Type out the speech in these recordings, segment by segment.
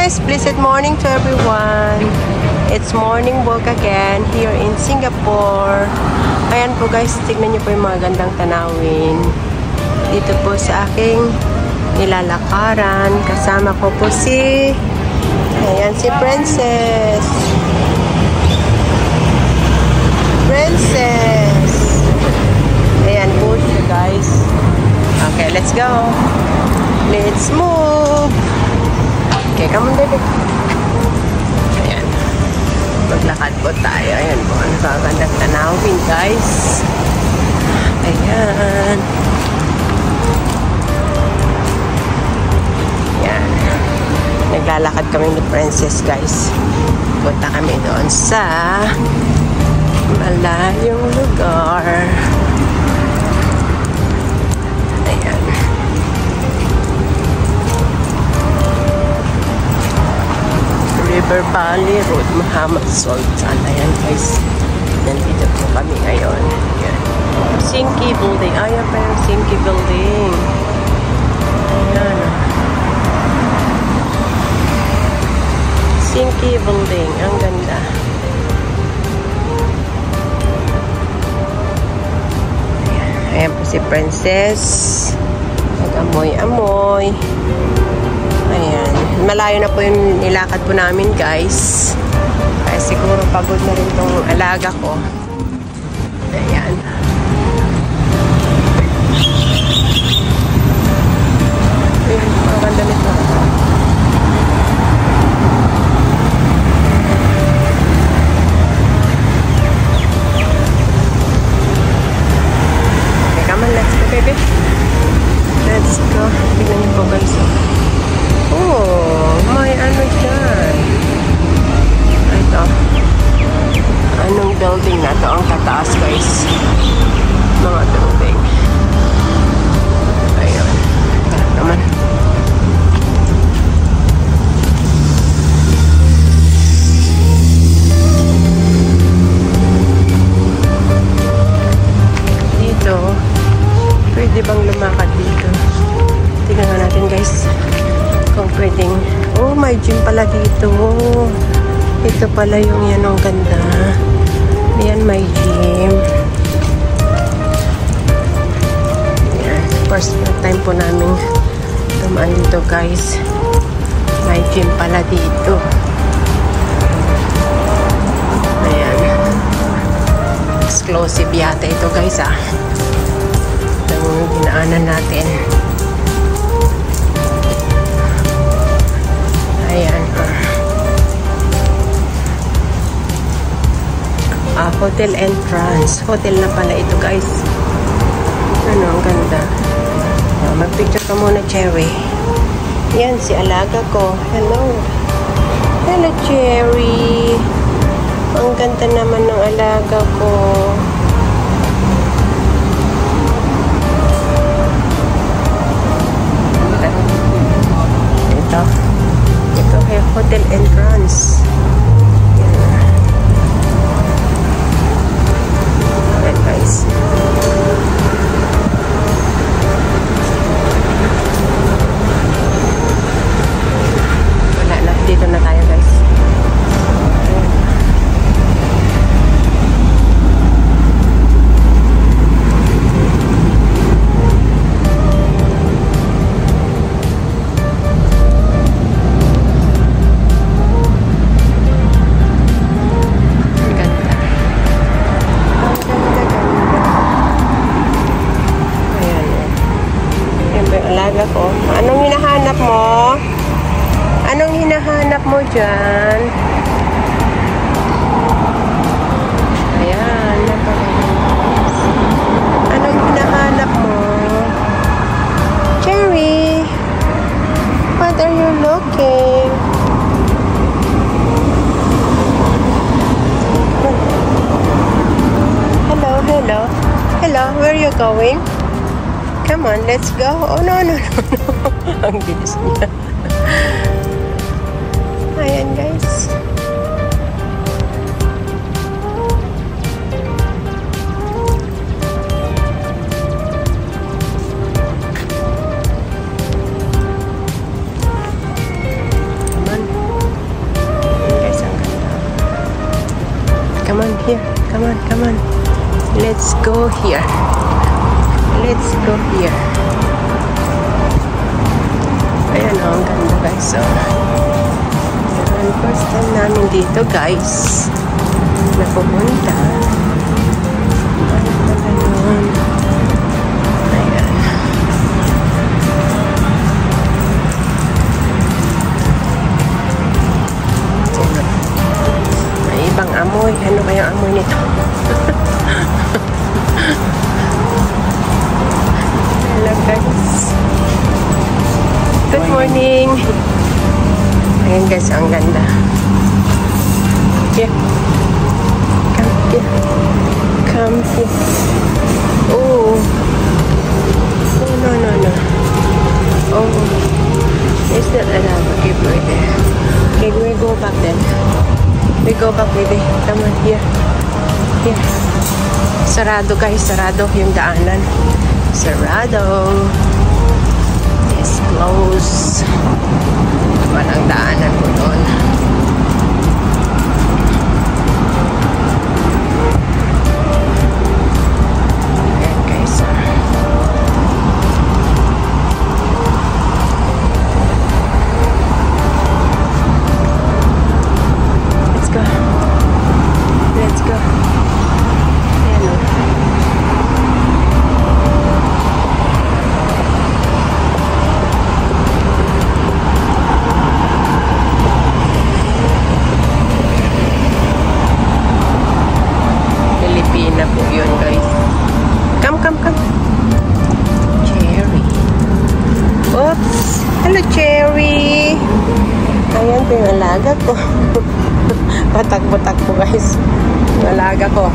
guys! Blessed morning to everyone! It's morning walk again here in Singapore. Ayan po guys, tignan nyo po yung mga gandang tanawin. Dito po sa aking nilalakaran. Kasama ko po si Princess. Ayan po siya guys. Okay, let's go. Let's move. Okay, come on baby. Ayan. Maglakad po tayo. Ayan po. Ang gagandang tanawin guys. Ayan. Ayan. Naglalakad kami ni Princess guys. Punta kami doon sa malayong lugar. Ayan. River Valley Road, Muhammad Sultan. Ayan guys. Nandito po kami ngayon. Ayan. Sinki Building. Ayan pa yung Sinki Building. Ayan. Sinki Building. Ang ganda. Ayan po si Princess. Nag-amoy-amoy. Ayan. Malayo na po yung nilakad po namin, guys. Kaya siguro pagod na rin tong alaga ko. Ayan. Ayan, ang ganda nito. Baby, let's go. Tignan niyo po guys. Oh, may ano dyan. Ito. Anong building na to? Ang tataas guys. Mga building. Ayun. Tara naman. Dito. Pwede bang lumakad dito? Tignan nga natin guys kung pwedeng. Oh, may gym pala dito. Ito pala yung yan ang ganda. Ayan, may gym. Ayan, first time po namin tumaan dito guys. May gym pala dito. Ayan. Exclusive yata ito guys ah. Yung dinaanan natin. Ayan. Hotel entrance. Hotel na pala ito guys. Ano, ang ganda. Mag-picture ka muna, Cherry. Yan, si alaga ko. Hello. Hello, Cherry. Ang ganda naman ng alaga ko. Ito ay hotel entrance. Ayan guys. Wala na. Dito na tayo guys. Ko. Anong hinahanap mo? Anong hinahanap mo dyan? Ayan. Anong hinahanap mo? Cherry? What are you looking? Hello, hello. Hello, where are you going? Come on, let's go. Oh, no. Ang bilis niya. Ayan, guys. Come on. Come on here. Come on, come on. Let's go here. Let's go here. Ayan o, ang ganda guys. So, ayan, first time namin dito guys. Napupunta. Ano pala yun? Ayan. May ibang amoy. Ano kaya ang amoy nito? Hello guys. Good morning. Ayan guys, ang ganda. Here. Come here. Come here. Oh. No, no, no, no. Oh. It's not allowed. Okay, we're there. Okay, we go back then. We go back, baby. Come on, here. Here. Sarado guys, sarado yung daanan. Sarado. It's closed. Walang daanan po doon. Ayan guys. Let's go. Let's go. Ayan o. Pilipina po yun guys. Come, come, come. Cherry. Oops. Hello, Cherry. Ayan po yung alaga ko. Patak-patak po guys. Yung alaga ko.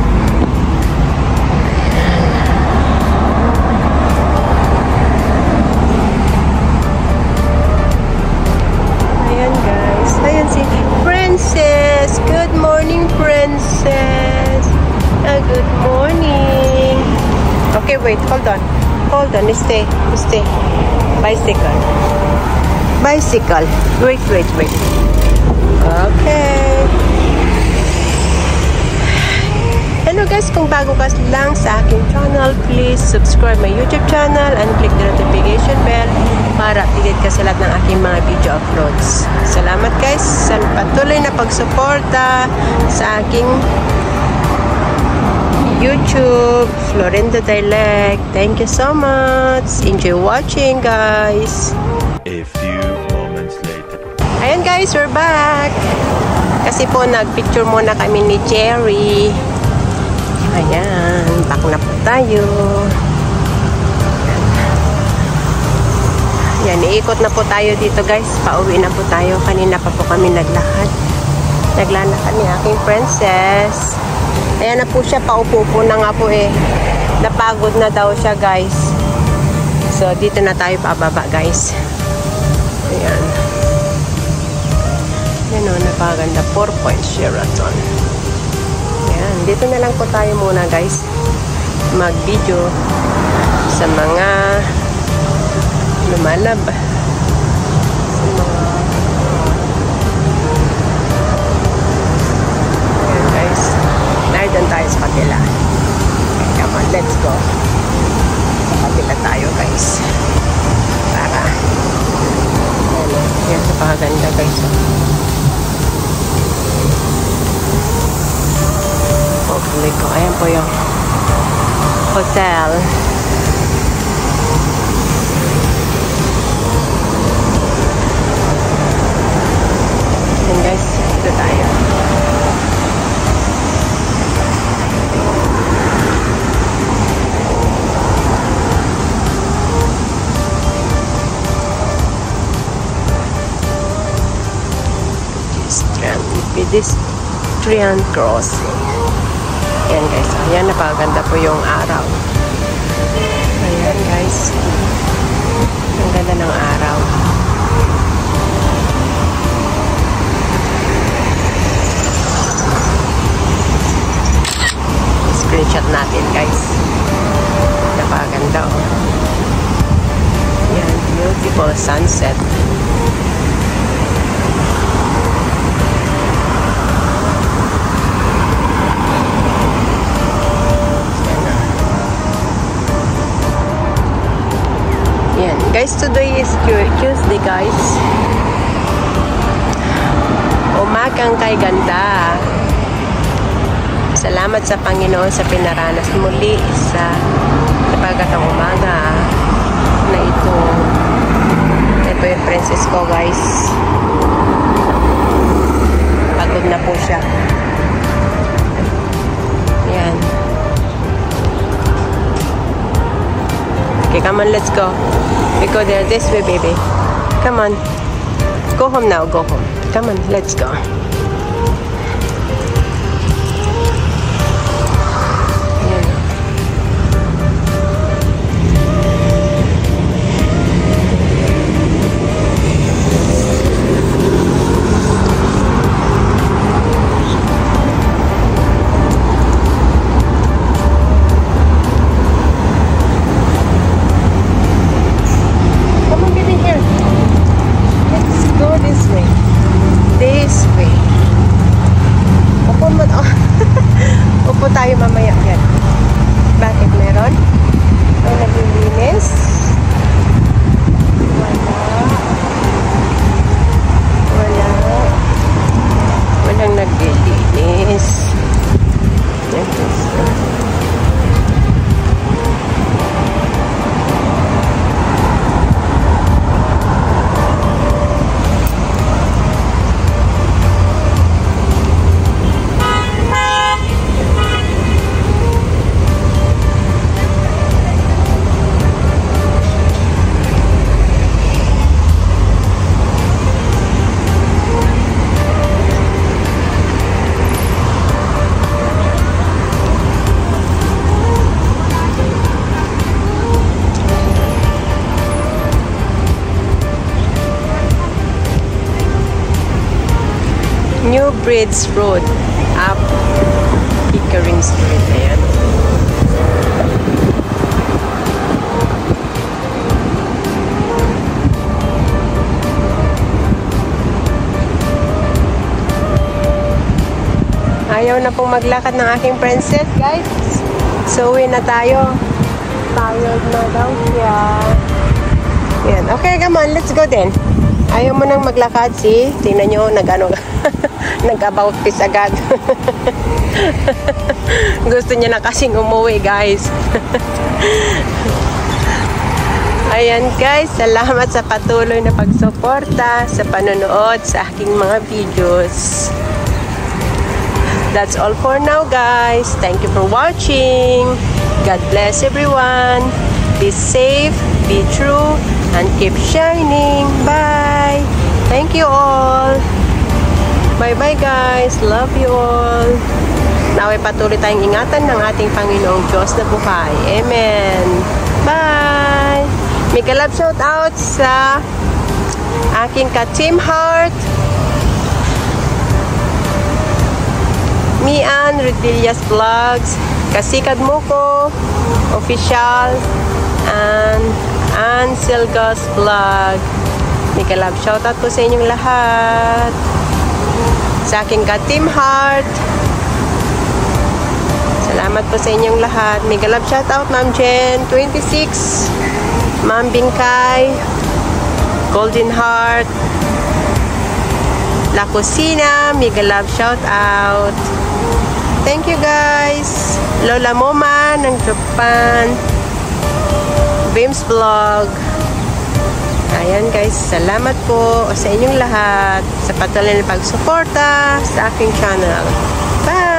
Ayan guys. Ayan si Princess. Good morning, Princess. Good morning. Okay, wait. Hold on. Hold on. Stay. Stay. Bicycle. Bicycle. Wait, wait, wait. Okay. Hello guys, kung bago ka lang sa aking channel, please subscribe my YouTube channel and click the notification bell para updated ka sa lahat ng aking mga video uploads. Salamat guys sa patuloy na pagsuporta sa aking YouTube, Florinda Dialect. Thank you so much. Enjoy watching guys. A few moments later. Ayan guys, we're back. Kasi po nagpicture muna kami ni Cherry. Ayan, back na po tayo. Ayan, iikot na po tayo dito guys. Pauwi na po tayo. Kanina pa po kami naglakad. Naglalakad ni aking princess. Ayan na po siya, paupo po na nga po eh. Napagod na daw siya guys. So, dito na tayo pababa guys. Ayan. Ayan o, napaganda. 4-point Sheraton. Ayan, dito na lang po tayo muna guys. Mag-video sa mga lumalab. Sa mga doon tayo sa kabila. Okay, come on, let's go. Sa kabila tayo guys. Para ano, yan sa paganda guys. Hopefully ko. Ayan po yung hotel. Yan guys, dito tayo. Pedestrian crossing. Ayan guys. Ayan, napakaganda po yung araw. Ayan guys. Ang ganda ng araw. Screenshot natin guys. Napakaganda oh. Ayan, beautiful sunset. Guys, today is Tuesday, guys. Umagang kay ganda. Salamat sa Panginoon sa pinaranas muli sa pagkatang umaga na ito. Ito yung princess ko, guys. Pagod na po siya. Yan. Okay, come on, let's go. We go there this way, baby. Come on. Go home now, go home. Come on, let's go. Upo tayo mamaya yan. Bakit meron? May naglilinis? Walang naglilinis. New Bridge Road up Pickering Street. Ayan. Ayaw na pong maglakad ng aking princess, guys. So, uwi na tayo. Tired na daw siya. Ayan. Okay, come on. Let's go then. Ayaw mo nang maglakad, see? Tingnan nyo, nag-about-face agad. Gusto niya na kasing umuwi, guys. Ayan, guys. Salamat sa patuloy na pagsuporta sa panonood sa aking mga videos. That's all for now, guys. Thank you for watching. God bless everyone. Be safe, be true, and keep shining. Bye. Thank you all. Bye-bye, guys. Love you all. Naway patuloy tayong ingatan ng ating Panginoong Diyos na buhay. Amen. Bye. Mega love shout out sa aking ka-Team Heart, Mian Rodillas Vlogs, Kasikad Muko Official, and Silgos Vlog. Mega love shout out po sa inyong lahat. Sa aking ka-Team Heart, salamat po sa inyong lahat. Mega love shout out Ma'am Jen 26, Ma'am Bingkay, Golden Heart, La Cocina, mega love shout out. Thank you, guys. Lola Moma ng Japan, Beams Vlog. Ayan, guys, salamat po sa inyong lahat sa patuloy na pagsuporta sa aking channel. Bye!